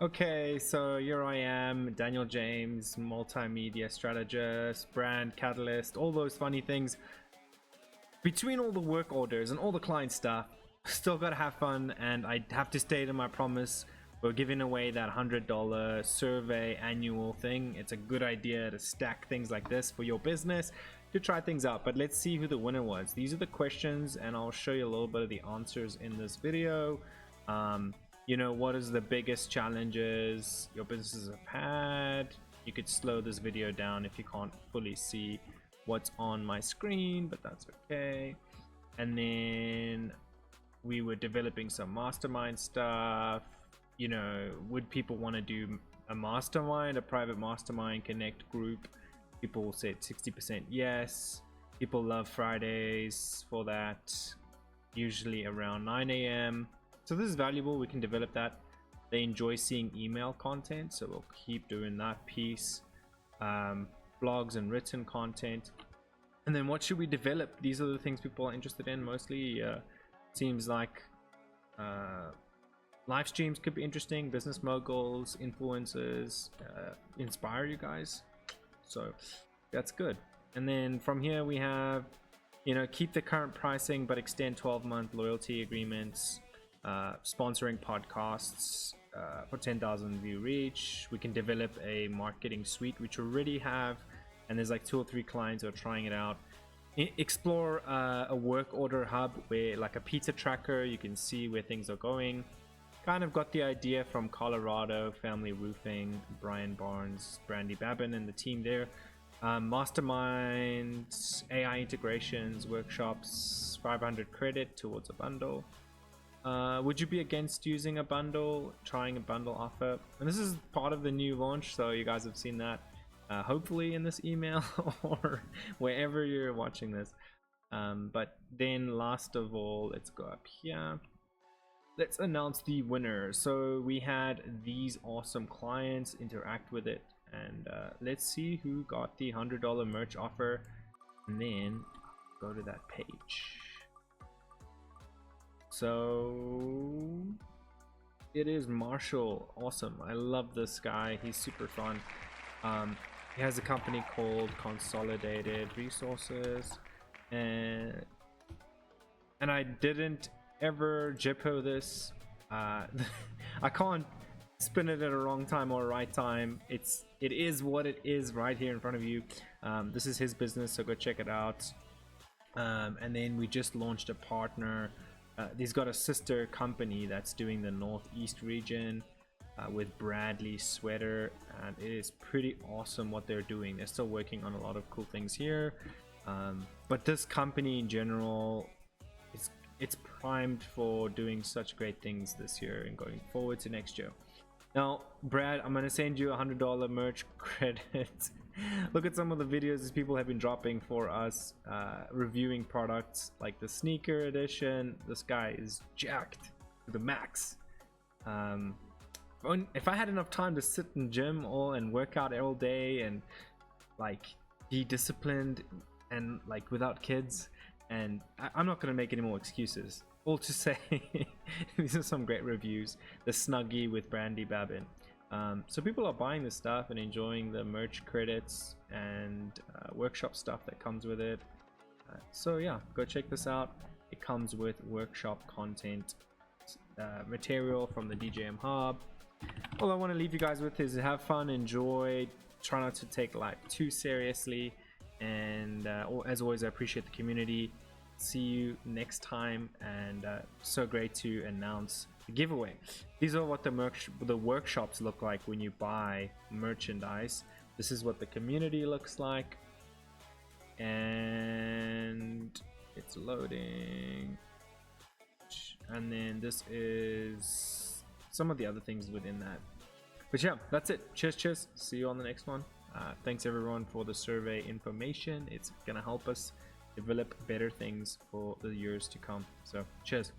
Okay, so here I am, Daniël-James, multimedia strategist, brand catalyst, all those funny things. Between all the work orders and all the client stuff, still gotta have fun, and I have to stay to my promise. We're giving away that $100 survey annual thing. It's a good idea to stack things like this for your business to try things out. But let's see who the winner was. These are the questions, and I'll show you a little bit of the answers in this video. You know, what is the biggest challenges your businesses have had? You could slow this video down if you can't fully see what's on my screen, but that's okay. And then we were developing some mastermind stuff. You know, would people want to do a mastermind, a private mastermind connect group? People said 60% yes. People love Fridays for that, usually around 9 a.m. So this is valuable. We can develop that. They enjoy seeing email content, so we'll keep doing that piece. Blogs and written content. And then what should we develop? These are the things people are interested in mostly. Seems like live streams could be interesting. Business moguls, influencers, inspire you guys. So that's good. And then from here we have, you know, keep the current pricing but extend 12-month loyalty agreements. Sponsoring podcasts for 10,000 view reach. We can develop a marketing suite, which we already have, and there's like 2 or 3 clients who are trying it out. Explore a work order hub where, like a pizza tracker, you can see where things are going. Kind of got the idea from Colorado, Family Roofing, Brian Barnes, Brandy Babin and the team there. Masterminds, AI integrations, workshops, 500 credit towards a bundle. Would you be against using a bundle, trying a bundle offer? And this is part of the new launch, so you guys have seen that hopefully in this email or wherever you're watching this. But then last of all, let's go up here. Let's announce the winner. So we had these awesome clients interact with it, and let's see who got the $100 merch offer, and then go to that page. So it is Marshall. Awesome. I love this guy. He's super fun. He has a company called Consolidated Resources, and I didn't ever JIPO this. I can't spin it at a wrong time or a right time. It is what it is right here in front of you. This is his business, so go check it out. And then we just launched a partner. He's got a sister company that's doing the Northeast region with Bradley Sweater, and it is pretty awesome what they're doing. They're still working on a lot of cool things here, but this company in general, it's primed for doing such great things this year and going forward to next year. Now, Brad, I'm gonna send you $100 merch credit. Look at some of the videos these people have been dropping for us, reviewing products like the sneaker edition. This guy is jacked to the max. If I had enough time to sit in gym and work out all day and like be disciplined and like without kids, and I'm not gonna make any more excuses. All to say, these are some great reviews. The Snuggie with Brandy Babin. So people are buying this stuff and enjoying the merch credits and workshop stuff that comes with it. So yeah, go check this out. It comes with workshop content, material from the DJM Hub. All I want to leave you guys with is have fun, enjoy, try not to take life too seriously, and as always, I appreciate the community. See you next time, and so great to announce the giveaway. These are what the workshops look like when you buy merchandise. This is what the community looks like, and it's loading. And then this is some of the other things within that. But yeah, that's it. Cheers. See you on the next one. Thanks everyone for the survey information. It's gonna help us develop better things for the years to come. So cheers.